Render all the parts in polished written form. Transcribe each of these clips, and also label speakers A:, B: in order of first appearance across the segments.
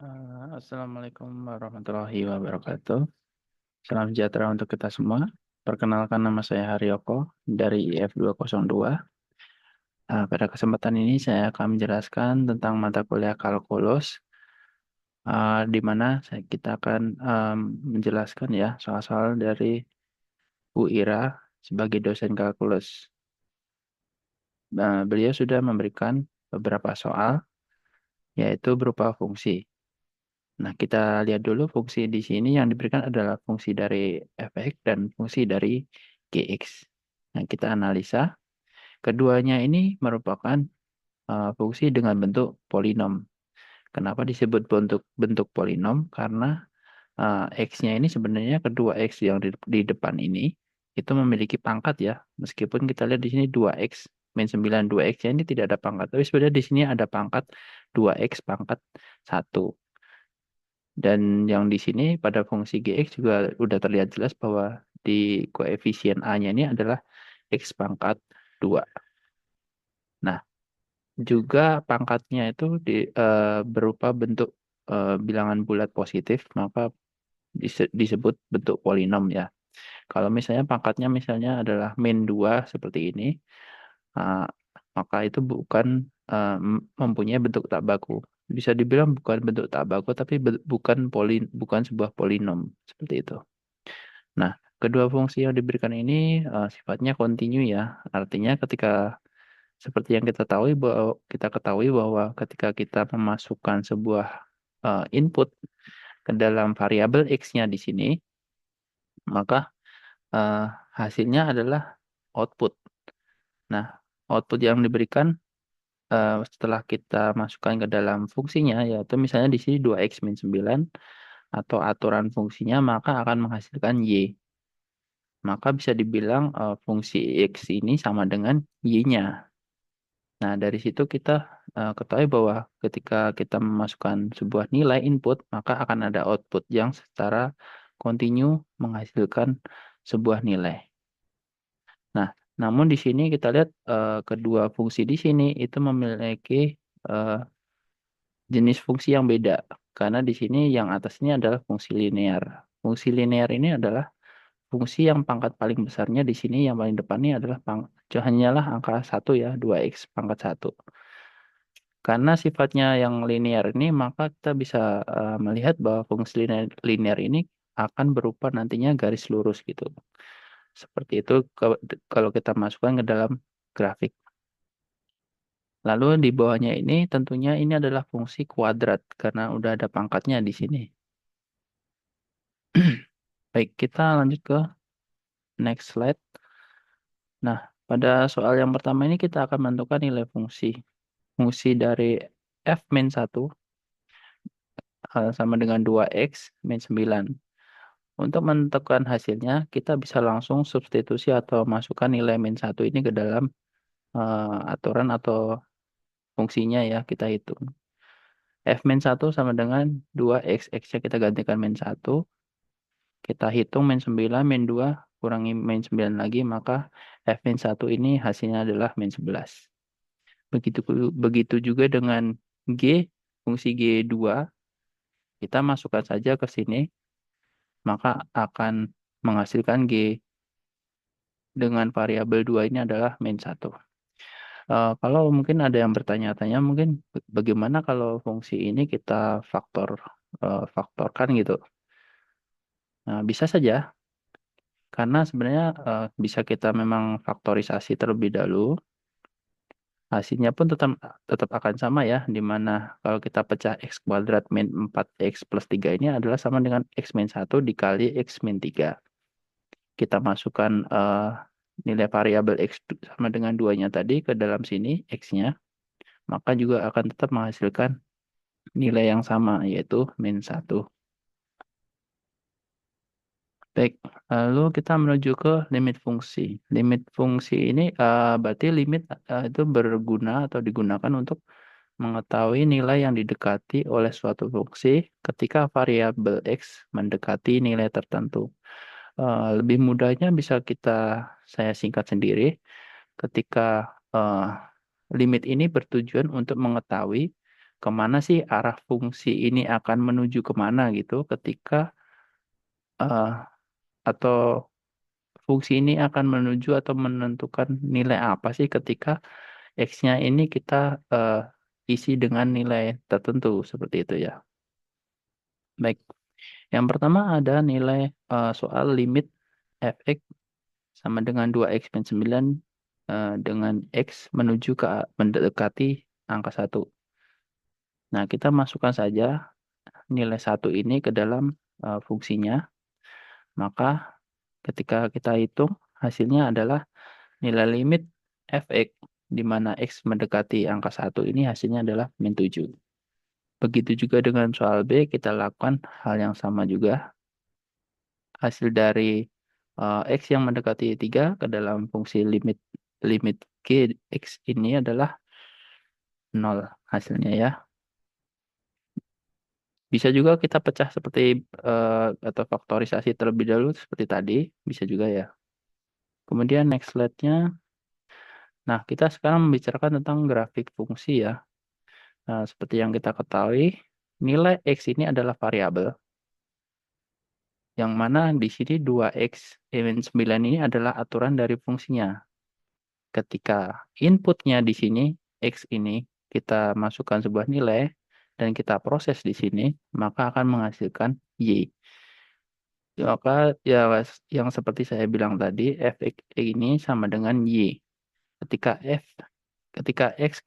A: Assalamualaikum warahmatullahi wabarakatuh. Salam sejahtera untuk kita semua. Perkenalkan nama saya Haryoko dari IF202. Pada kesempatan ini saya akan menjelaskan tentang mata kuliah kalkulus, di mana kita akan menjelaskan ya soal-soal dari Bu Ira sebagai dosen kalkulus. Beliau sudah memberikan beberapa soal, yaitu berupa fungsi. Nah, kita lihat dulu fungsi di sini yang diberikan adalah fungsi dari fx dan fungsi dari gx. Nah, kita analisa. Keduanya ini merupakan fungsi dengan bentuk polinom. Kenapa disebut bentuk polinom? Karena x-nya ini sebenarnya kedua x yang di depan ini itu memiliki pangkat ya. Meskipun kita lihat di sini 2x min 9, 2x-nya ini tidak ada pangkat. Tapi sebenarnya di sini ada pangkat 2x pangkat 1. Dan yang di sini pada fungsi gx juga udah terlihat jelas bahwa di koefisien a-nya ini adalah x pangkat 2. Nah, juga pangkatnya itu berupa bentuk bilangan bulat positif, maka disebut bentuk polinom ya. Kalau misalnya pangkatnya misalnya adalah min 2 seperti ini, uh, maka itu bukan mempunyai bentuk tak baku. Bisa dibilang bukan bentuk tak baku, tapi bukan sebuah polinom seperti itu. Nah, kedua fungsi yang diberikan ini sifatnya kontinu ya. Artinya ketika seperti yang kita ketahui bahwa ketika kita memasukkan sebuah input ke dalam variabel x-nya di sini, maka hasilnya adalah output. Nah, output yang diberikan setelah kita masukkan ke dalam fungsinya, yaitu misalnya di sini 2x min 9, atau aturan fungsinya, maka akan menghasilkan y. Maka bisa dibilang fungsi x ini sama dengan y-nya. Nah, dari situ kita ketahui bahwa ketika kita memasukkan sebuah nilai input, maka akan ada output yang secara kontinu menghasilkan sebuah nilai. Nah, namun di sini kita lihat kedua fungsi di sini itu memiliki jenis fungsi yang beda. Karena di sini yang atas ini adalah fungsi linear. Fungsi linear ini adalah fungsi yang pangkat paling besarnya di sini, yang paling depannya adalah hanyalah angka 1 ya, 2x pangkat 1. Karena sifatnya yang linear ini, maka kita bisa melihat bahwa fungsi linear ini akan berupa nantinya garis lurus gitu. Seperti itu kalau kita masukkan ke dalam grafik. Lalu di bawahnya ini tentunya ini adalah fungsi kuadrat karena udah ada pangkatnya di sini. Baik, kita lanjut ke next slide. Nah, pada soal yang pertama ini kita akan menentukan nilai fungsi. Fungsi dari f min 1 sama dengan 2x min 9. Untuk menentukan hasilnya, kita bisa langsung substitusi atau masukkan nilai min 1 ini ke dalam aturan atau fungsinya ya, kita hitung. F min 1 sama dengan 2x, x-nya kita gantikan min 1. Kita hitung min 9, min 2, kurangi min 9 lagi, maka F min 1 ini hasilnya adalah min 11. Begitu juga dengan G, fungsi G2, kita masukkan saja ke sini, maka akan menghasilkan G dengan variabel 2 ini adalah min 1. Kalau mungkin ada yang bertanya-tanya, mungkin bagaimana kalau fungsi ini kita faktorkan gitu. Nah, bisa saja, karena sebenarnya bisa kita memang faktorisasi terlebih dahulu. Hasilnya pun tetap akan sama ya, di mana kalau kita pecah x kuadrat min 4x plus 3 ini adalah sama dengan x min 1 dikali x min 3. Kita masukkan nilai variabel x sama dengan 2-nya tadi ke dalam sini, x-nya, maka juga akan tetap menghasilkan nilai yang sama, yaitu min 1. Baik, lalu kita menuju ke limit fungsi. Limit fungsi ini berarti limit itu berguna atau digunakan untuk mengetahui nilai yang didekati oleh suatu fungsi ketika variabel x mendekati nilai tertentu. Lebih mudahnya bisa saya singkat sendiri, ketika limit ini bertujuan untuk mengetahui kemana sih arah fungsi ini akan menuju kemana gitu ketika eh, atau fungsi ini akan menuju atau menentukan nilai apa sih ketika X-nya ini kita eh, isi dengan nilai tertentu seperti itu ya. Baik, yang pertama ada nilai soal limit fx sama dengan 2x min 9 dengan x menuju ke mendekati angka 1. Nah, kita masukkan saja nilai 1 ini ke dalam fungsinya. Maka ketika kita hitung, hasilnya adalah nilai limit fx di mana x mendekati angka 1 ini hasilnya adalah min 7. Begitu juga dengan soal B, kita lakukan hal yang sama juga. Hasil dari x yang mendekati 3 ke dalam fungsi limit limit g x ini adalah 0 hasilnya ya. Bisa juga kita pecah seperti atau faktorisasi terlebih dahulu seperti tadi, bisa juga ya. Kemudian next slide-nya. Nah, kita sekarang membicarakan tentang grafik fungsi ya. Nah, seperti yang kita ketahui, nilai x ini adalah variabel. Yang mana di sini 2x min 9 ini adalah aturan dari fungsinya. Ketika inputnya di sini, x ini, kita masukkan sebuah nilai, dan kita proses di sini, maka akan menghasilkan y. Maka ya yang seperti saya bilang tadi, fx ini sama dengan y. Ketika ketika x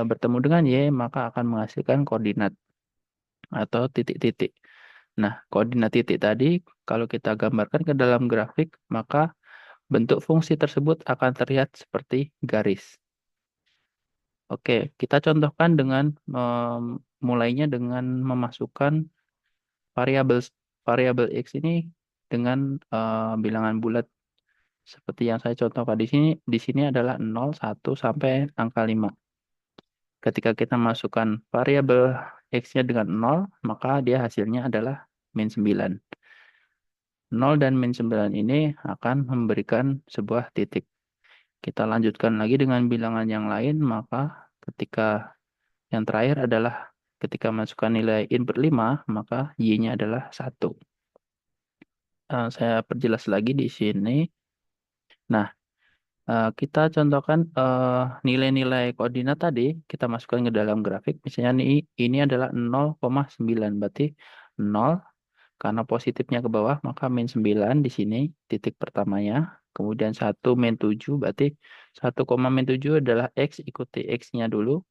A: bertemu dengan y, maka akan menghasilkan koordinat atau titik-titik. Nah, koordinat titik tadi kalau kita gambarkan ke dalam grafik, maka bentuk fungsi tersebut akan terlihat seperti garis. Oke, kita contohkan dengan mulainya dengan memasukkan variabel variabel x ini dengan bilangan bulat seperti yang saya contohkan di sini. Di sini adalah 0, 1 sampai angka 5. Ketika kita masukkan variabel x-nya dengan 0, maka dia hasilnya adalah min 9. 0 dan min 9 ini akan memberikan sebuah titik. Kita lanjutkan lagi dengan bilangan yang lain, maka ketika yang terakhir adalah ketika masukkan nilai input 5, maka y-nya adalah 1. Saya perjelas lagi di sini. Nah, kita contohkan nilai-nilai koordinat tadi, kita masukkan ke dalam grafik. Misalnya ini adalah 0,9, berarti 0 karena positifnya ke bawah, maka min 9 di sini titik pertamanya. Kemudian 1 min 7, berarti 1, min 7 adalah x, ikuti x-nya dulu.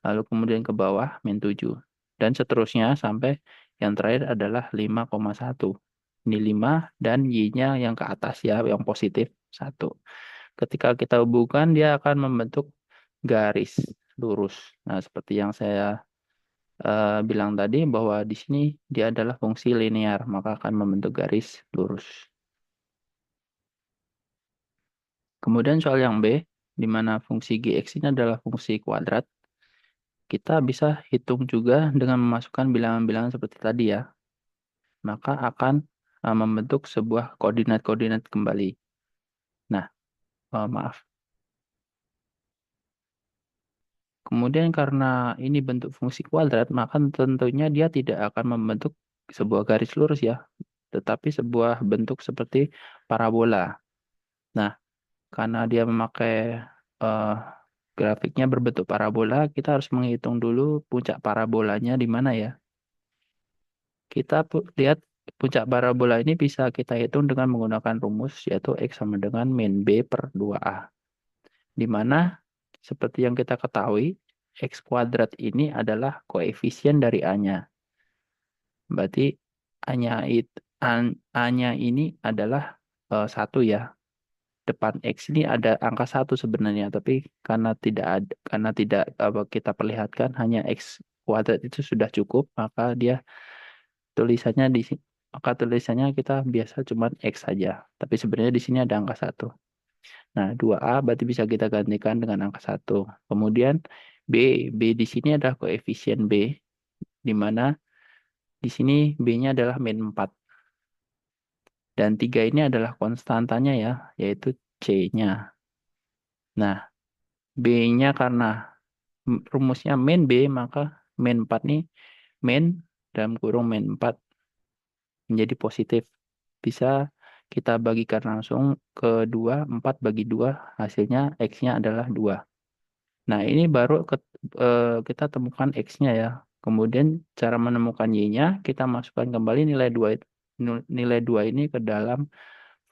A: Lalu kemudian ke bawah min 7. Dan seterusnya sampai yang terakhir adalah 5,1. Ini 5 dan y-nya yang ke atas ya, yang positif 1. Ketika kita hubungkan, dia akan membentuk garis lurus. Nah, seperti yang saya bilang tadi bahwa di sini dia adalah fungsi linear, maka akan membentuk garis lurus. Kemudian soal yang B, di mana fungsi gx ini adalah fungsi kuadrat, kita bisa hitung juga dengan memasukkan bilangan-bilangan seperti tadi ya. Maka akan membentuk sebuah koordinat-koordinat kembali. Nah, maaf. Kemudian karena ini bentuk fungsi kuadrat, maka tentunya dia tidak akan membentuk sebuah garis lurus ya, tetapi sebuah bentuk seperti parabola. Nah, karena dia memakai eh, grafiknya berbentuk parabola, kita harus menghitung dulu puncak parabolanya di mana ya. Kita lihat puncak parabola ini bisa kita hitung dengan menggunakan rumus yaitu X sama dengan min B per 2A. Di mana seperti yang kita ketahui, X kuadrat ini adalah koefisien dari A-nya. Berarti A-nya ini adalah 1 ya. Depan X ini ada angka 1 sebenarnya, tapi karena tidak kita perlihatkan hanya X kuadrat itu sudah cukup, maka dia tulisannya di sini, maka tulisannya kita biasa cuma X saja. Tapi sebenarnya di sini ada angka 1. Nah, 2A berarti bisa kita gantikan dengan angka 1. Kemudian B, B di sini adalah koefisien B, di mana di sini B-nya adalah min 4. Dan 3 ini adalah konstantanya ya, yaitu C-nya. Nah, B-nya karena rumusnya min B, maka min 4 nih, min dalam kurung min 4 menjadi positif. Bisa kita bagikan langsung ke 2, 4 bagi 2, hasilnya X-nya adalah 2. Nah, ini baru kita temukan X-nya ya. Kemudian cara menemukan Y-nya, kita masukkan kembali nilai 2, nilai 2 ini ke dalam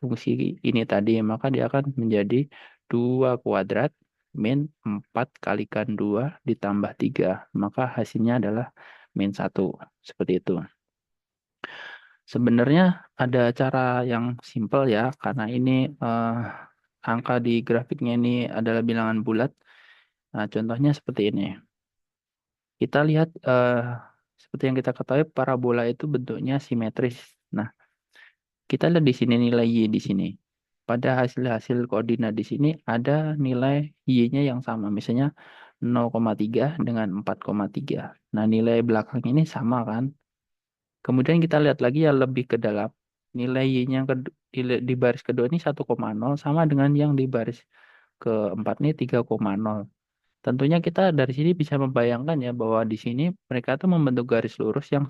A: fungsi ini tadi. Maka dia akan menjadi 2 kuadrat min 4 kalikan 2 ditambah 3. Maka hasilnya adalah min 1. Seperti itu. Sebenarnya ada cara yang simpel ya, karena ini angka di grafiknya ini adalah bilangan bulat. Nah, contohnya seperti ini. Kita lihat seperti yang kita ketahui parabola itu bentuknya simetris. Nah, kita lihat di sini nilai Y di sini. Pada hasil-hasil koordinat di sini ada nilai Y-nya yang sama. Misalnya 0,3 dengan 4,3. Nah, nilai belakang ini sama kan? Kemudian kita lihat lagi yang lebih ke dalam. Nilai Y-nya yang di baris kedua ini 1,0 sama dengan yang di baris keempat ini 3,0. Tentunya kita dari sini bisa membayangkan ya bahwa di sini mereka tuh membentuk garis lurus yang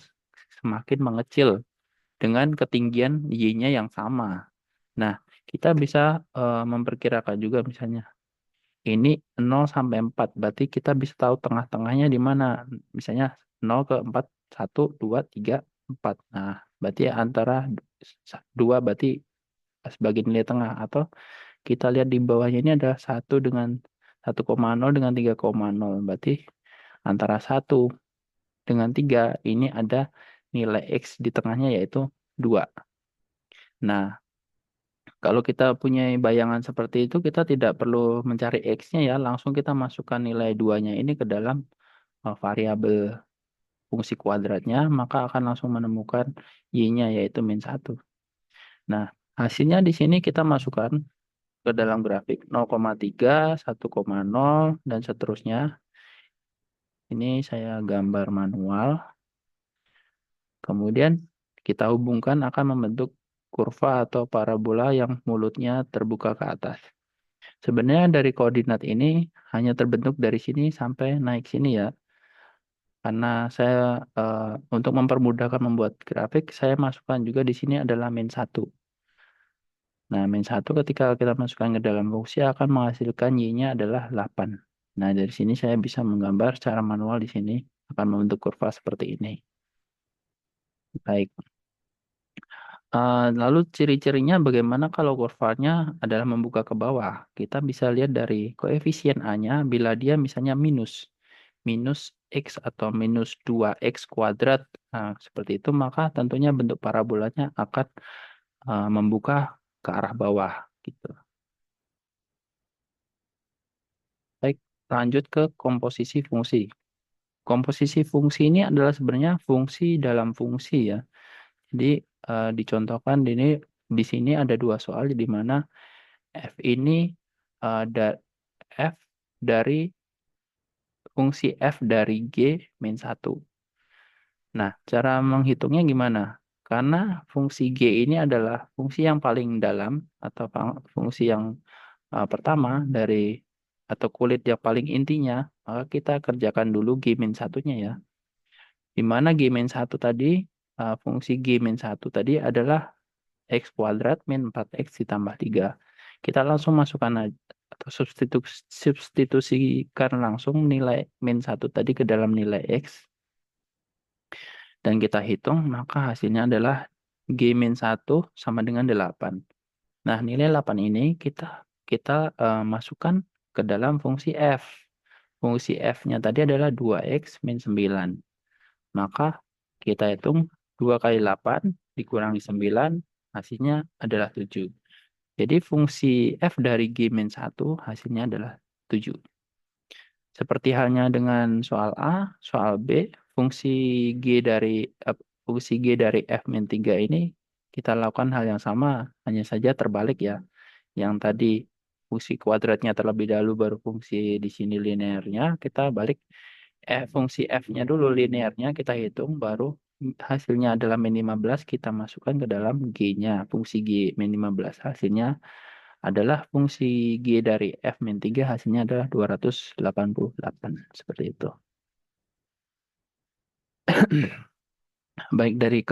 A: semakin mengecil dengan ketinggian Y-nya yang sama. Nah, kita bisa memperkirakan juga misalnya ini 0 sampai 4, berarti kita bisa tahu tengah-tengahnya di mana. Misalnya 0 ke 4, 1, 2, 3, 4. Nah, berarti antara 2 berarti sebagai nilai tengah. Atau kita lihat di bawahnya ini ada 1 dengan 1,0 dengan 3,0. Berarti antara 1 dengan 3 ini ada nilai X di tengahnya yaitu 2. Nah, kalau kita punya bayangan seperti itu, kita tidak perlu mencari X-nya ya, langsung kita masukkan nilai 2-nya ini ke dalam variabel fungsi kuadratnya, maka akan langsung menemukan Y-nya yaitu min 1. Nah, hasilnya di sini kita masukkan ke dalam grafik 0,3, 1,0, dan seterusnya. Ini saya gambar manual. Kemudian kita hubungkan akan membentuk kurva atau parabola yang mulutnya terbuka ke atas. Sebenarnya dari koordinat ini hanya terbentuk dari sini sampai naik sini ya. Karena saya untuk mempermudahkan membuat grafik, saya masukkan juga di sini adalah min 1. Nah, min 1 ketika kita masukkan ke dalam fungsi akan menghasilkan Y-nya adalah 8. Nah, dari sini saya bisa menggambar secara manual di sini akan membentuk kurva seperti ini. Baik. Lalu ciri-cirinya bagaimana kalau kurvanya adalah membuka ke bawah? Kita bisa lihat dari koefisien A-nya bila dia misalnya minus X atau minus 2X kuadrat. Nah, seperti itu maka tentunya bentuk parabolanya akan membuka ke arah bawah gitu. Baik, lanjut ke komposisi fungsi. Komposisi fungsi ini adalah sebenarnya fungsi dalam fungsi ya. Jadi dicontohkan di sini ada dua soal di mana F ini ada F dari fungsi F dari G min 1. Nah, cara menghitungnya gimana? Karena fungsi G ini adalah fungsi yang paling dalam atau fungsi yang pertama dari atau kulit yang paling intinya, maka kita kerjakan dulu G min 1-nya ya. Di mana G min 1 tadi, fungsi G min 1 tadi adalah X kuadrat min 4X ditambah 3. Kita langsung masukkan atau substitusikan langsung nilai min 1 tadi ke dalam nilai X. Dan kita hitung, maka hasilnya adalah G min 1 sama dengan 8. Nah, nilai 8 ini kita masukkan ke dalam fungsi F. Fungsi F-nya tadi adalah 2X min 9. Maka kita hitung 2 kali 8 dikurangi 9, hasilnya adalah 7. Jadi fungsi F dari G min 1 hasilnya adalah 7. Seperti halnya dengan soal A, soal B, fungsi G dari F min 3 ini kita lakukan hal yang sama, hanya saja terbalik ya. Yang tadi fungsi kuadratnya terlebih dahulu baru fungsi di sini linearnya, kita balik fungsi F-nya dulu linearnya kita hitung baru hasilnya adalah min 15 kita masukkan ke dalam G-nya. Fungsi G min 15 hasilnya adalah fungsi G dari F min 3 hasilnya adalah 288. Seperti itu. Baik dari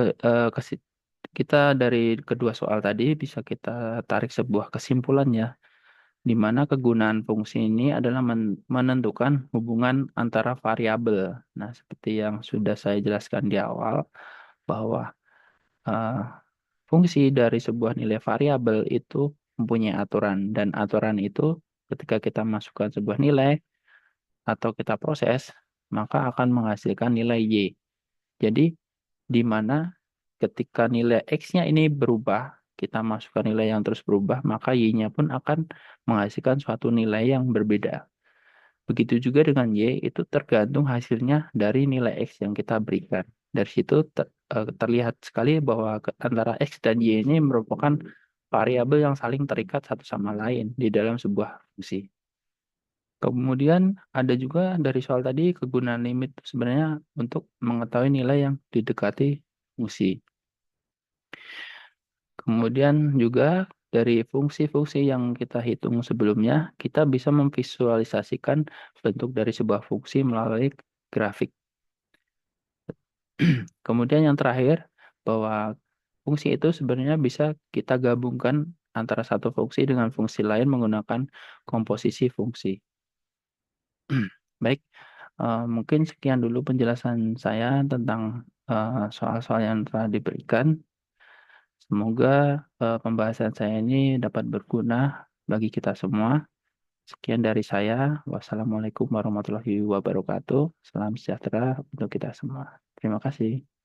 A: kita dari kedua soal tadi bisa kita tarik sebuah kesimpulan ya, di mana kegunaan fungsi ini adalah menentukan hubungan antara variabel. Nah, seperti yang sudah saya jelaskan di awal, bahwa eh, fungsi dari sebuah nilai variabel itu mempunyai aturan, dan aturan itu ketika kita masukkan sebuah nilai atau kita proses, maka akan menghasilkan nilai Y. Jadi, di mana ketika nilai X-nya ini berubah, kita masukkan nilai yang terus berubah, maka Y-nya pun akan menghasilkan suatu nilai yang berbeda. Begitu juga dengan Y, itu tergantung hasilnya dari nilai X yang kita berikan. Dari situ terlihat sekali bahwa antara X dan Y ini merupakan variabel yang saling terikat satu sama lain di dalam sebuah fungsi. Kemudian ada juga dari soal tadi kegunaan limit sebenarnya untuk mengetahui nilai yang didekati fungsi. Kemudian juga dari fungsi-fungsi yang kita hitung sebelumnya, kita bisa memvisualisasikan bentuk dari sebuah fungsi melalui grafik. Kemudian yang terakhir, bahwa fungsi itu sebenarnya bisa kita gabungkan antara satu fungsi dengan fungsi lain menggunakan komposisi fungsi. Baik, mungkin sekian dulu penjelasan saya tentang soal-soal yang telah diberikan. Semoga pembahasan saya ini dapat berguna bagi kita semua. Sekian dari saya. Wassalamualaikum warahmatullahi wabarakatuh. Salam sejahtera untuk kita semua. Terima kasih.